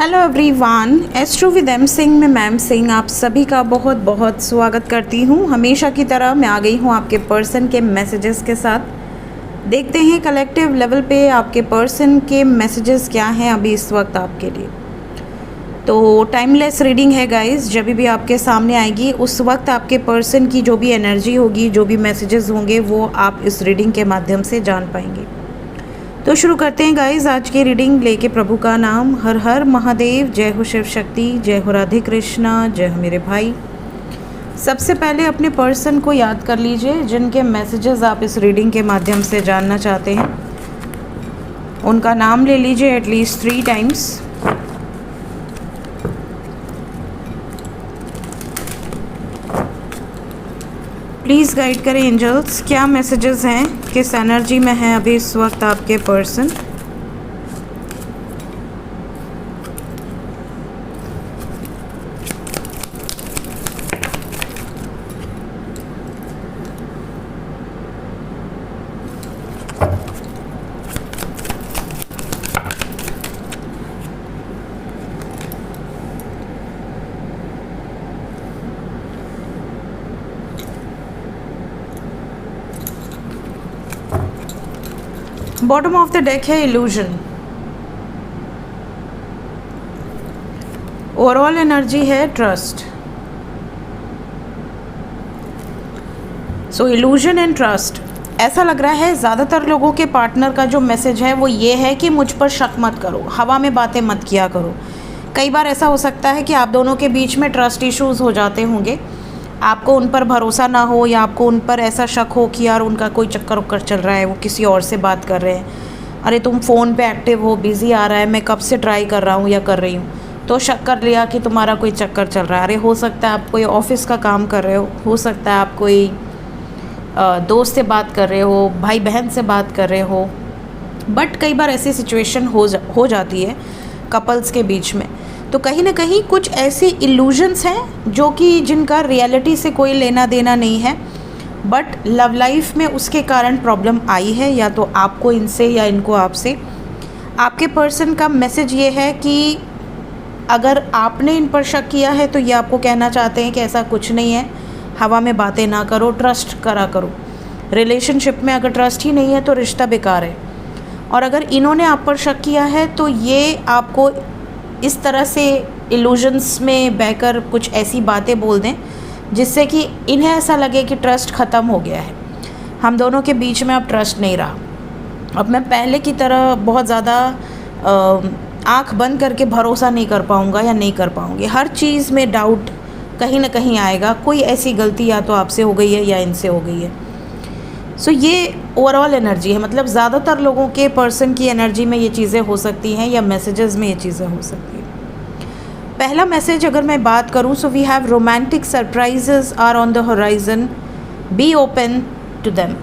Hello everyone, astro with M Singh में ma'am Singh आप सभी का बहुत बहुत स्वागत करती हूँ। हमेशा की तरह मैं आ गई हूँ आपके पर्सन के मैसेजेस के साथ। देखते हैं कलेक्टिव लेवल पे आपके पर्सन के मैसेजेस क्या हैं अभी इस वक्त आपके लिए। तो टाइमलेस रीडिंग है गाइस, जब भी आपके सामने आएगी उस वक्त आपके पर्सन की जो भी एनर्जी होगी, जो भी मैसेजेस होंगे वो आप इस रीडिंग के माध्यम से जान पाएंगे। तो शुरू करते हैं गाइस आज की रीडिंग लेके प्रभु का नाम। हर हर महादेव, जय हो शिव शक्ति, जय हो राधे कृष्णा, जय हो मेरे भाई। सबसे पहले अपने पर्सन को याद कर लीजिए जिनके मैसेजेस आप इस रीडिंग के माध्यम से जानना चाहते हैं। उनका नाम ले लीजिए एटलीस्ट 3 टाइम्स। प्लीज़ गाइड करें एंजल्स, क्या मैसेजेस हैं, किस एनर्जी में है अभी इस वक्त आपके person. Bottom of the deck है इल्यूजन। ओवरऑल एनर्जी है trust. So illusion and trust, ऐसा लग रहा है ज़्यादातर लोगों के पार्टनर का जो मैसेज है वो ये है कि मुझ पर शक मत करो, हवा में बातें मत किया करो। कई बार ऐसा हो सकता है कि आप दोनों के बीच में ट्रस्ट इश्यूज़ हो जाते होंगे, आपको उन पर भरोसा ना हो या आपको उन पर ऐसा शक हो कि यार उनका कोई चक्कर उक्कर चल रहा है, वो किसी और से बात कर रहे हैं, अरे तुम फ़ोन पे एक्टिव हो, बिज़ी आ रहा है, मैं कब से ट्राई कर रहा हूँ या कर रही हूँ, तो शक कर लिया कि तुम्हारा कोई चक्कर चल रहा है। अरे हो सकता है आप कोई ऑफिस का काम कर रहे हो सकता है आप कोई दोस्त से बात कर रहे हो, भाई बहन से बात कर रहे हो, बट कई बार ऐसी सिचुएशन हो जाती है कपल्स के बीच में। तो कहीं ना कहीं कुछ ऐसे इल्यूजन्स हैं जो कि जिनका रियलिटी से कोई लेना देना नहीं है, बट लव लाइफ में उसके कारण प्रॉब्लम आई है, या तो आपको इनसे या इनको आपसे। आपके पर्सन का मैसेज ये है कि अगर आपने इन पर शक किया है तो ये आपको कहना चाहते हैं कि ऐसा कुछ नहीं है, हवा में बातें ना करो, ट्रस्ट करा करो। रिलेशनशिप में अगर ट्रस्ट ही नहीं है तो रिश्ता बेकार है। और अगर इन्होंने आप पर शक किया है तो ये आपको इस तरह से इल्यूजन्स में बहकर कुछ ऐसी बातें बोल दें जिससे कि इन्हें ऐसा लगे कि ट्रस्ट ख़त्म हो गया है, हम दोनों के बीच में अब ट्रस्ट नहीं रहा, अब मैं पहले की तरह बहुत ज़्यादा आँख बंद करके भरोसा नहीं कर पाऊँगा या नहीं कर पाऊँगी, हर चीज़ में डाउट कहीं ना कहीं आएगा, कोई ऐसी गलती या तो आपसे हो गई है या इनसे हो गई है। सो ये ओवरऑल एनर्जी है, मतलब ज़्यादातर लोगों के पर्सन की एनर्जी में ये चीज़ें हो सकती हैं या मैसेजेस में ये चीज़ें हो सकती हैं। पहला मैसेज अगर मैं बात करूं, so we have romantic surprises are on the horizon, be open to them.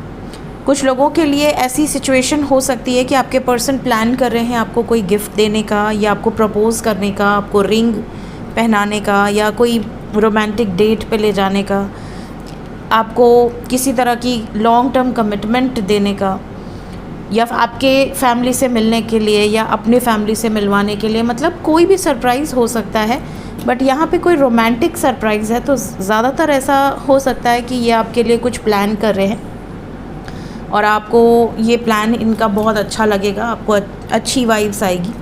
कुछ लोगों के लिए ऐसी सिचुएशन हो सकती है कि आपके पर्सन प्लान कर रहे हैं आपको कोई गिफ्ट देने का, या आपको प्रपोज करने का, आपको रिंग पहनाने का, या कोई रोमांटिक डेट पे ले जाने का, आपको किसी तरह की लॉन्ग टर्म कमिटमेंट देने का, या आपके फैमिली से मिलने के लिए या अपने फैमिली से मिलवाने के लिए, मतलब कोई भी सरप्राइज़ हो सकता है। बट यहाँ पे कोई रोमांटिक सरप्राइज़ है तो ज़्यादातर ऐसा हो सकता है कि ये आपके लिए कुछ प्लान कर रहे हैं और आपको ये प्लान इनका बहुत अच्छा लगेगा, आपको अच्छी वाइब्स आएगी।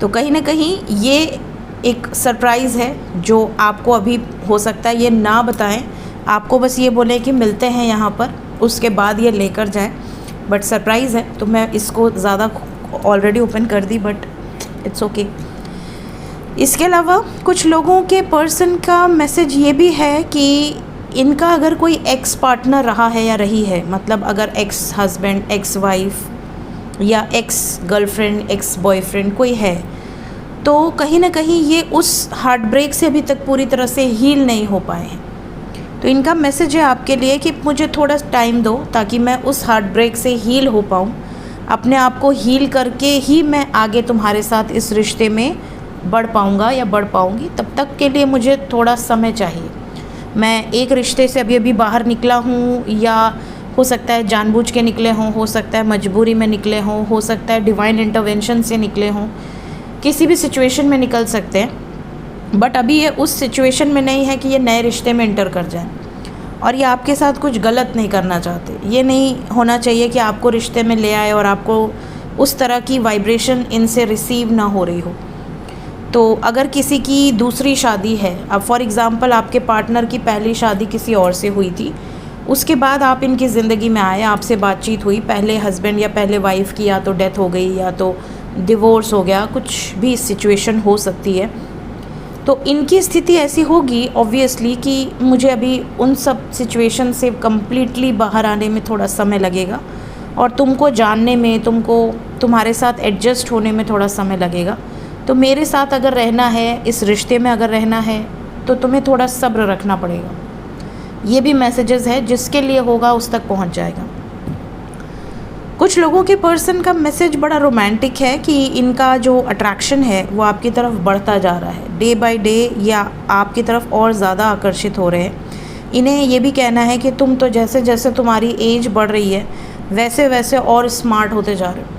तो कहीं ना कहीं ये एक सरप्राइज़ है जो आपको अभी हो सकता है ये ना बताएं, आपको बस ये बोले कि मिलते हैं यहाँ पर, उसके बाद ये लेकर जाए, बट सरप्राइज़ है। तो मैं इसको ज़्यादा ऑलरेडी ओपन कर दी, बट इट्स ओके। इसके अलावा कुछ लोगों के पर्सन का मैसेज ये भी है कि इनका अगर कोई एक्स पार्टनर रहा है या रही है, मतलब अगर एक्स हस्बैंड, एक्स वाइफ या एक्स गर्लफ्रेंड, एक्स बॉयफ्रेंड कोई है, तो कहीं ना कहीं ये उस हार्ट ब्रेक से अभी तक पूरी तरह से हील नहीं हो पाए हैं। तो इनका मैसेज है आपके लिए कि मुझे थोड़ा टाइम दो ताकि मैं उस हार्ट ब्रेक से हील हो पाऊँ, अपने आप को हील करके ही मैं आगे तुम्हारे साथ इस रिश्ते में बढ़ पाऊँगा या बढ़ पाऊँगी, तब तक के लिए मुझे थोड़ा समय चाहिए। मैं एक रिश्ते से अभी अभी बाहर निकला हूँ, या हो सकता है जानबूझ के निकले हों, हो सकता है मजबूरी में निकले हों, हो सकता है डिवाइन इंटरवेंशन से निकले हों। किसी भी सिचुएशन में निकल सकते हैं, बट अभी ये उस सिचुएशन में नहीं है कि ये नए रिश्ते में इंटर कर जाएं। और ये आपके साथ कुछ गलत नहीं करना चाहते। ये नहीं होना चाहिए कि आपको रिश्ते में ले आए और आपको उस तरह की वाइब्रेशन इनसे रिसीव ना हो रही हो। तो अगर किसी की दूसरी शादी है, अब फॉर एग्ज़ाम्पल आपके पार्टनर की पहली शादी किसी और से हुई थी, उसके बाद आप इनकी ज़िंदगी में आए, आपसे बातचीत हुई, पहले हस्बैंड या पहले वाइफ़ की या तो डेथ हो गई या तो डिवोर्स हो गया, कुछ भी सिचुएशन हो सकती है। तो इनकी स्थिति ऐसी होगी ऑब्वियसली कि मुझे अभी उन सब सिचुएशन से कम्प्लीटली बाहर आने में थोड़ा समय लगेगा और तुमको जानने में, तुम्हारे साथ एडजस्ट होने में थोड़ा समय लगेगा। तो मेरे साथ अगर रहना है, इस रिश्ते में अगर रहना है, तो तुम्हें थोड़ा सब्र रखना पड़ेगा। ये भी मैसेजेस है, जिसके लिए होगा उस तक पहुंच जाएगा। कुछ लोगों के पर्सन का मैसेज बड़ा रोमांटिक है कि इनका जो अट्रैक्शन है वो आपकी तरफ बढ़ता जा रहा है, डे बाय डे या आपकी तरफ और ज़्यादा आकर्षित हो रहे हैं। इन्हें ये भी कहना है कि तुम तो जैसे जैसे तुम्हारी एज बढ़ रही है वैसे वैसे और स्मार्ट होते जा रहे हो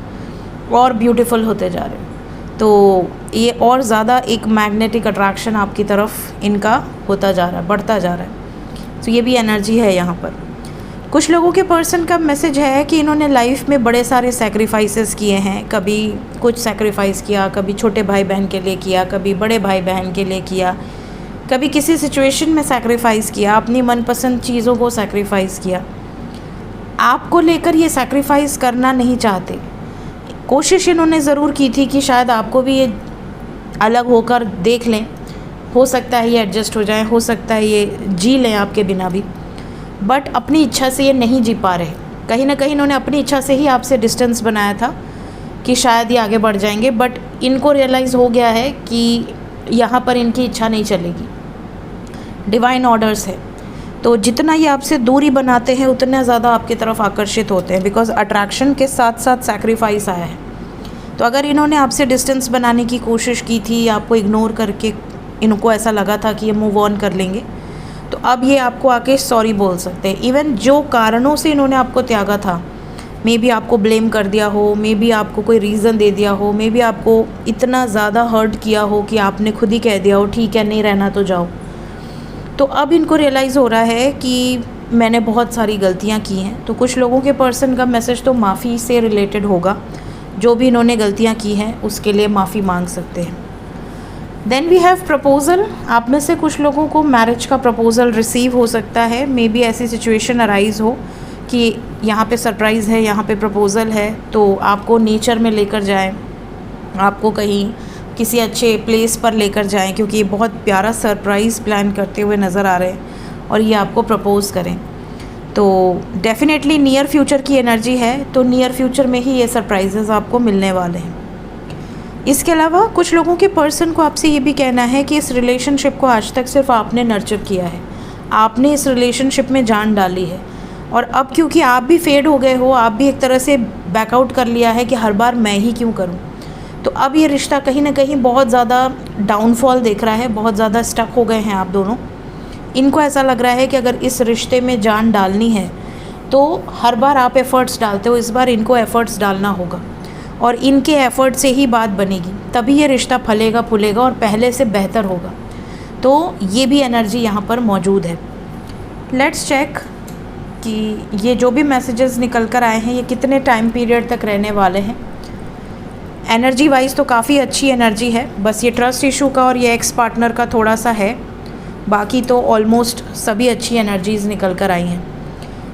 और ब्यूटीफुल होते जा रहे हो। तो ये और ज़्यादा एक मैग्नेटिक अट्रैक्शन आपकी तरफ इनका होता जा रहा है, बढ़ता जा रहा है। तो ये भी एनर्जी है यहाँ पर। कुछ लोगों के पर्सन का मैसेज है कि इन्होंने लाइफ में बड़े सारे सैक्रिफाइसेस किए हैं। कभी कुछ सैक्रिफाइस किया, कभी छोटे भाई बहन के लिए किया, कभी बड़े भाई बहन के लिए किया, कभी किसी सिचुएशन में सैक्रिफाइस किया, अपनी मनपसंद चीज़ों को सैक्रिफाइस किया। आपको लेकर ये सैक्रिफाइस करना नहीं चाहते। कोशिश इन्होंने ज़रूर की थी कि शायद आपको भी ये अलग होकर देख लें, हो सकता है ये एडजस्ट हो जाए, हो सकता है ये जी लें आपके बिना भी, बट अपनी इच्छा से ये नहीं जी पा रहे। कहीं ना कहीं इन्होंने अपनी इच्छा से ही आपसे डिस्टेंस बनाया था कि शायद ये आगे बढ़ जाएंगे, बट इनको रियलाइज़ हो गया है कि यहाँ पर इनकी इच्छा नहीं चलेगी। डिवाइन ऑर्डर्स है, तो जितना ये आपसे दूरी बनाते हैं उतना ज़्यादा आपकी तरफ आकर्षित होते हैं, बिकॉज अट्रैक्शन के साथ साथ सैक्रिफाइस आया है। तो अगर इन्होंने आपसे डिस्टेंस बनाने की कोशिश की थी, आपको इग्नोर करके इनको ऐसा लगा था कि ये मूव ऑन कर लेंगे, तो अब ये आपको आके सॉरी बोल सकते हैं। इवन जो कारणों से इन्होंने आपको त्यागा था, मे बी आपको ब्लेम कर दिया हो, मे बी आपको कोई रीज़न दे दिया हो, मे बी आपको इतना ज़्यादा हर्ट किया हो कि आपने खुद ही कह दिया हो ठीक है नहीं रहना तो जाओ। तो अब इनको रियलाइज़ हो रहा है कि मैंने बहुत सारी गलतियां की हैं। तो कुछ लोगों के पर्सन का मैसेज तो माफ़ी से रिलेटेड होगा, जो भी इन्होंने गलतियां की हैं उसके लिए माफ़ी मांग सकते हैं। Then we have proposal. आप में से कुछ लोगों को मैरिज का प्रपोज़ल रिसीव हो सकता है। मे बी ऐसी सिचुएशन अराइज़ हो कि यहाँ पे सरप्राइज़ है, यहाँ पे प्रपोज़ल है, तो आपको नेचर में लेकर जाएं, आपको कहीं किसी अच्छे प्लेस पर लेकर जाएं, क्योंकि ये बहुत प्यारा सरप्राइज़ प्लान करते हुए नज़र आ रहे हैं और ये आपको प्रपोज़ करें। तो डेफिनेटली नियर फ्यूचर की एनर्जी है, तो नियर फ्यूचर में ही ये सरप्राइजेज़ आपको मिलने वाले हैं। इसके अलावा कुछ लोगों के पर्सन को आपसे ये भी कहना है कि इस रिलेशनशिप को आज तक सिर्फ आपने नर्चर किया है, आपने इस रिलेशनशिप में जान डाली है, और अब क्योंकि आप भी फेड हो गए हो, आप भी एक तरह से बैकआउट कर लिया है कि हर बार मैं ही क्यों करूं, तो अब ये रिश्ता कहीं ना कहीं बहुत ज़्यादा डाउनफॉल देख रहा है, बहुत ज़्यादा स्टक हो गए हैं आप दोनों। इनको ऐसा लग रहा है कि अगर इस रिश्ते में जान डालनी है तो हर बार आप एफ़र्ट्स डालते हो, इस बार इनको एफ़र्ट्स डालना होगा और इनके एफ़र्ट से ही बात बनेगी, तभी ये रिश्ता फलेगा फूलेगा और पहले से बेहतर होगा। तो ये भी एनर्जी यहाँ पर मौजूद है। लेट्स चेक कि ये जो भी मैसेजेस निकल कर आए हैं ये कितने टाइम पीरियड तक रहने वाले हैं। एनर्जी वाइज तो काफ़ी अच्छी एनर्जी है, बस ये ट्रस्ट इशू का और ये एक्स पार्टनर का थोड़ा सा है, बाकी तो ऑलमोस्ट सभी अच्छी एनर्जीज़ निकल कर आई हैं।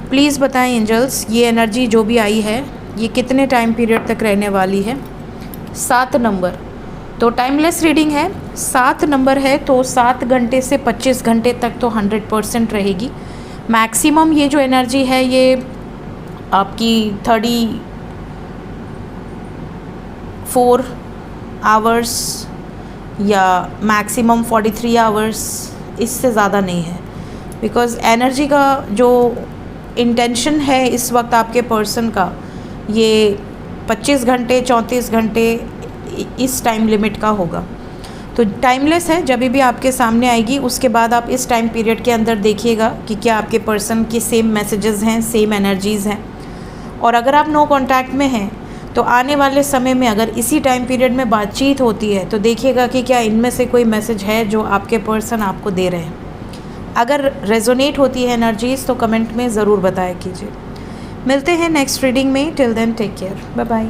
प्लीज़ बताएं एंजल्स, ये एनर्जी जो भी आई है ये कितने टाइम पीरियड तक रहने वाली है। 7 नंबर तो टाइमलेस रीडिंग है, 7 नंबर है तो 7 घंटे से 25 घंटे तक तो 100% रहेगी। मैक्सिमम ये जो एनर्जी है ये आपकी 34 आवर्स या मैक्सिमम 43 आवर्स, इससे ज़्यादा नहीं है, बिकॉज़ एनर्जी का जो इंटेंशन है इस वक्त आपके पर्सन का ये 25 घंटे 34 घंटे इस टाइम लिमिट का होगा। तो टाइमलेस है, जब भी आपके सामने आएगी उसके बाद आप इस टाइम पीरियड के अंदर देखिएगा कि क्या आपके पर्सन के सेम मैसेजेस हैं, सेम एनर्जीज़ हैं। और अगर आप नो कांटेक्ट में हैं तो आने वाले समय में अगर इसी टाइम पीरियड में बातचीत होती है तो देखिएगा कि क्या इनमें से कोई मैसेज है जो आपके पर्सन आपको दे रहे हैं। अगर रेजोनेट होती है एनर्जीज तो कमेंट में ज़रूर बताया कीजिए। मिलते हैं नेक्स्ट रीडिंग में। Till then take care, bye bye.